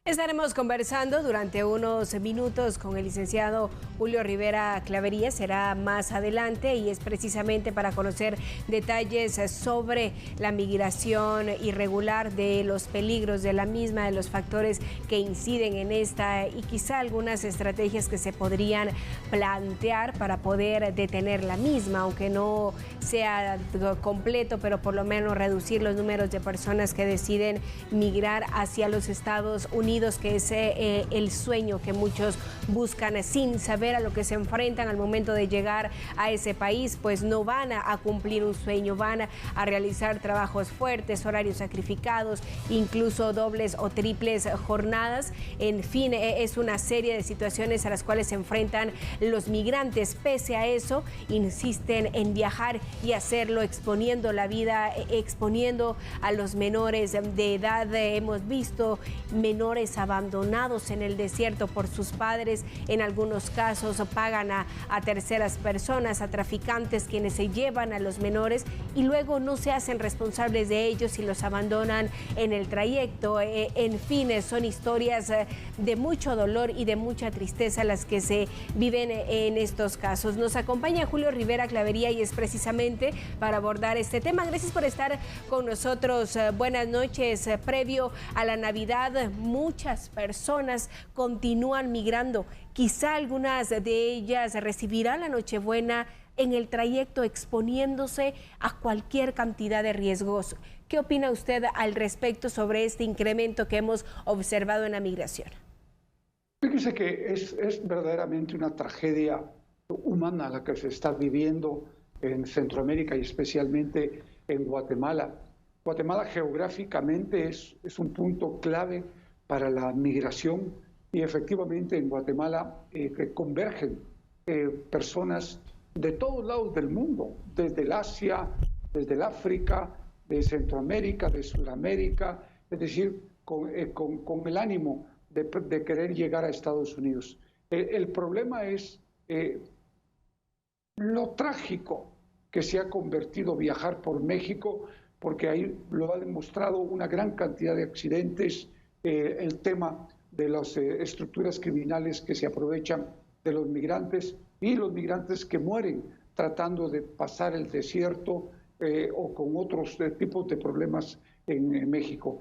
Estaremos conversando durante unos minutos con el licenciado Julio Rivera Clavería, será más adelante y es precisamente para conocer detalles sobre la migración irregular, de los peligros de la misma, de los factores que inciden en esta y quizá algunas estrategias que se podrían plantear para poder detener la misma, aunque no sea completo, pero por lo menos reducir los números de personas que deciden migrar hacia los Estados Unidos, que es el sueño que muchos buscan sin saber a lo que se enfrentan al momento de llegar a ese país, pues no van a cumplir un sueño, van a realizar trabajos fuertes, horarios sacrificados, incluso dobles o triples jornadas. En fin, es una serie de situaciones a las cuales se enfrentan los migrantes. Pese a eso, insisten en viajar y hacerlo exponiendo la vida, exponiendo a los menores de edad. Hemos visto menores abandonados en el desierto por sus padres. En algunos casos pagan a terceras personas, a traficantes, quienes se llevan a los menores y luego no se hacen responsables de ellos y los abandonan en el trayecto. En fin, son historias de mucho dolor y de mucha tristeza las que se viven en estos casos. Nos acompaña Julio Rivera Clavería y es precisamente para abordar este tema. Gracias por estar con nosotros. Buenas noches. Previo a la Navidad, muchas personas continúan migrando. Quizá algunas de ellas recibirán la Nochebuena en el trayecto exponiéndose a cualquier cantidad de riesgos. ¿Qué opina usted al respecto sobre este incremento que hemos observado en la migración? Fíjese que es verdaderamente una tragedia humana la que se está viviendo en Centroamérica y especialmente en Guatemala. Guatemala geográficamente es un punto clave para la migración y efectivamente en Guatemala convergen personas de todos lados del mundo, desde el Asia, desde el África, de Centroamérica, de Sudamérica, es decir, con el ánimo de querer llegar a Estados Unidos. El problema es lo trágico que se ha convertido viajar por México, porque ahí lo ha demostrado una gran cantidad de accidentes, el tema de las estructuras criminales que se aprovechan de los migrantes y los migrantes que mueren tratando de pasar el desierto o con otros tipos de problemas en México.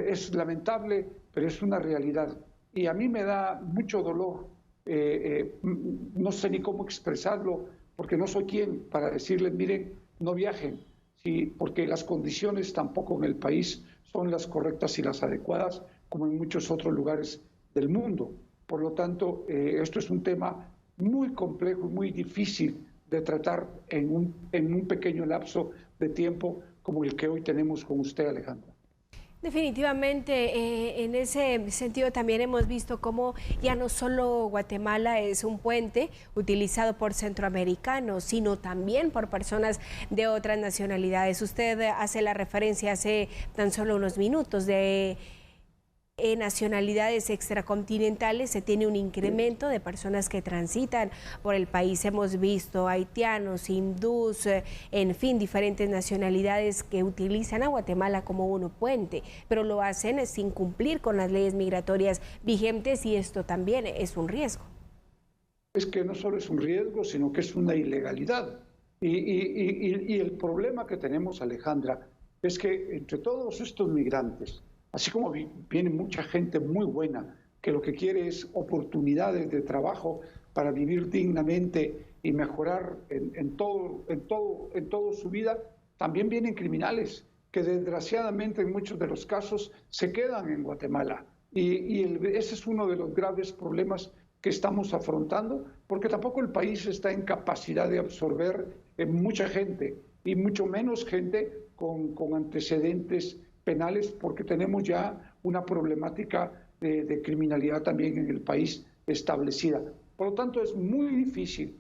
Es lamentable, pero es una realidad. Y a mí me da mucho dolor, no sé ni cómo expresarlo, porque no soy quien para decirles, miren, no viajen, sí, porque las condiciones tampoco en el país son las correctas y las adecuadas, como en muchos otros lugares del mundo. Por lo tanto, esto es un tema muy complejo y muy difícil de tratar en un pequeño lapso de tiempo como el que hoy tenemos con usted, Alejandra. Definitivamente, en ese sentido también hemos visto cómo ya no solo Guatemala es un puente utilizado por centroamericanos, sino también por personas de otras nacionalidades. Usted hace la referencia hace tan solo unos minutos de nacionalidades extracontinentales. Se tiene un incremento de personas que transitan por el país. Hemos visto haitianos, hindús, en fin, diferentes nacionalidades que utilizan a Guatemala como un puente, pero lo hacen sin cumplir con las leyes migratorias vigentes y esto también es un riesgo. Es que no solo es un riesgo, sino que es una ilegalidad. Y el problema que tenemos, Alejandra, es que entre todos estos migrantes, así como viene mucha gente muy buena, que lo que quiere es oportunidades de trabajo para vivir dignamente y mejorar en todo su vida, también vienen criminales que desgraciadamente en muchos de los casos se quedan en Guatemala. Ese es uno de los graves problemas que estamos afrontando, porque tampoco el país está en capacidad de absorber mucha gente, y mucho menos gente con antecedentes penales, porque tenemos ya una problemática de criminalidad también en el país establecida. Por lo tanto, es muy difícil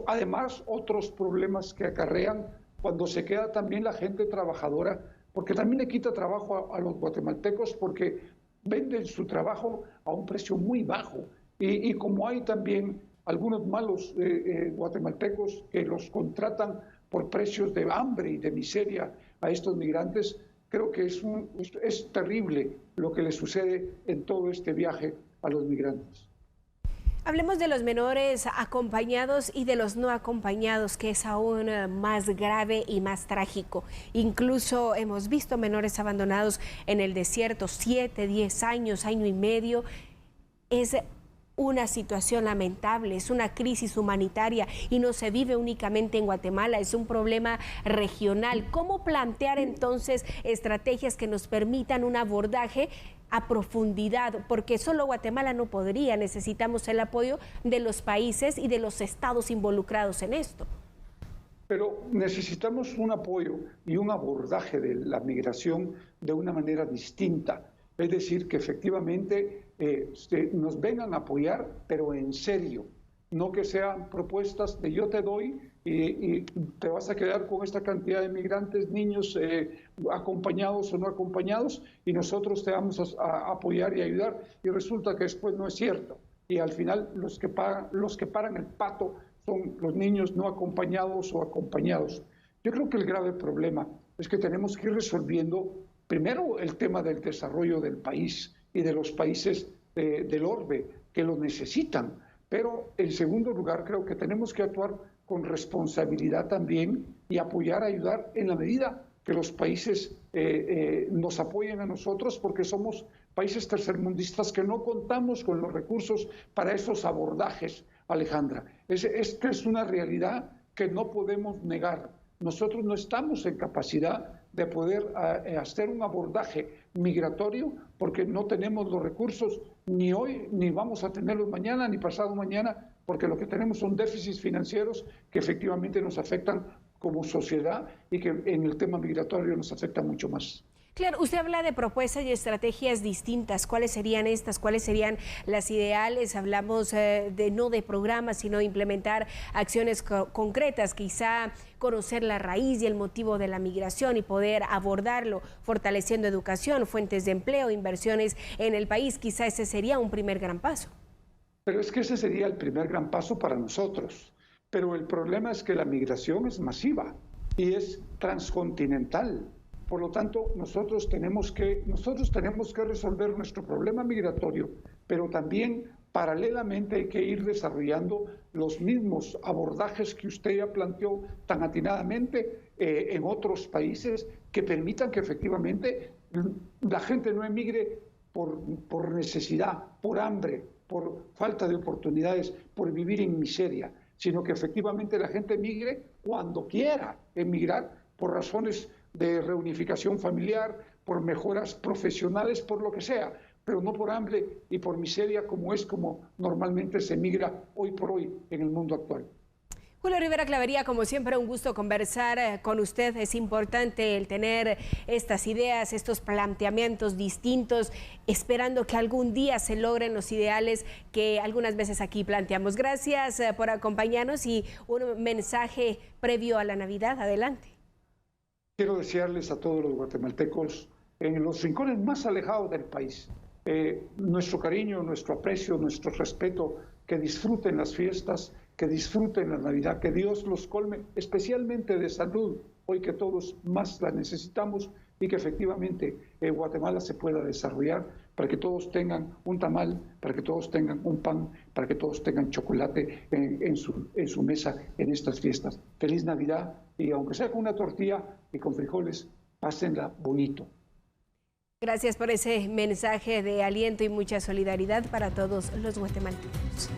además otros problemas que acarrean cuando se queda también la gente trabajadora, porque también le quita trabajo a los guatemaltecos porque venden su trabajo a un precio muy bajo. Y como hay también algunos malos guatemaltecos que los contratan por precios de hambre y de miseria a estos migrantes, creo que es terrible lo que le sucede en todo este viaje a los migrantes. Hablemos de los menores acompañados y de los no acompañados, que es aún más grave y más trágico. Incluso hemos visto menores abandonados en el desierto, 7, 10 años, año y medio. Es una situación lamentable, es una crisis humanitaria y no se vive únicamente en Guatemala, es un problema regional. ¿Cómo plantear entonces estrategias que nos permitan un abordaje a profundidad? Porque solo Guatemala no podría, necesitamos el apoyo de los países y de los estados involucrados en esto. Pero necesitamos un apoyo y un abordaje de la migración de una manera distinta. Es decir, que efectivamente nos vengan a apoyar, pero en serio. No que sean propuestas de yo te doy y te vas a quedar con esta cantidad de migrantes, niños acompañados o no acompañados, y nosotros te vamos a apoyar y ayudar, y resulta que después no es cierto. Y al final los que paran el pato son los niños no acompañados o acompañados. Yo creo que el grave problema es que tenemos que ir resolviendo primero el tema del desarrollo del país y de los países del orbe que lo necesitan. Pero en segundo lugar, creo que tenemos que actuar con responsabilidad también y apoyar, ayudar en la medida que los países nos apoyen a nosotros, porque somos países tercermundistas que no contamos con los recursos para esos abordajes, Alejandra. Esta es una realidad que no podemos negar. Nosotros no estamos en capacidad de poder hacer un abordaje migratorio porque no tenemos los recursos ni hoy, ni vamos a tenerlos mañana, ni pasado mañana, porque lo que tenemos son déficits financieros que efectivamente nos afectan como sociedad y que en el tema migratorio nos afecta mucho más. Claro, usted habla de propuestas y estrategias distintas. ¿Cuáles serían estas? ¿Cuáles serían las ideales? Hablamos no de programas, sino de implementar acciones concretas, quizá conocer la raíz y el motivo de la migración y poder abordarlo, fortaleciendo educación, fuentes de empleo, inversiones en el país. Quizá ese sería un primer gran paso. Pero es que ese sería el primer gran paso para nosotros. Pero el problema es que la migración es masiva y es transcontinental. Por lo tanto, nosotros tenemos que resolver nuestro problema migratorio, pero también paralelamente hay que ir desarrollando los mismos abordajes que usted ya planteó tan atinadamente en otros países que permitan que efectivamente la gente no emigre por necesidad, por hambre, por falta de oportunidades, por vivir en miseria, sino que efectivamente la gente emigre cuando quiera emigrar por razones de reunificación familiar, por mejoras profesionales, por lo que sea, pero no por hambre y por miseria como normalmente se migra hoy por hoy en el mundo actual. Julio Rivera Clavería, como siempre, un gusto conversar con usted. Es importante el tener estas ideas, estos planteamientos distintos, esperando que algún día se logren los ideales que algunas veces aquí planteamos. Gracias por acompañarnos y un mensaje previo a la Navidad. Adelante. Quiero desearles a todos los guatemaltecos en los rincones más alejados del país nuestro cariño, nuestro aprecio, nuestro respeto, que disfruten las fiestas, que disfruten la Navidad, que Dios los colme especialmente de salud, hoy que todos más la necesitamos, y que efectivamente Guatemala se pueda desarrollar para que todos tengan un tamal, para que todos tengan un pan, para que todos tengan chocolate en su mesa en estas fiestas. Feliz Navidad, y aunque sea con una tortilla y con frijoles, pásenla bonito. Gracias por ese mensaje de aliento y mucha solidaridad para todos los guatemaltecos.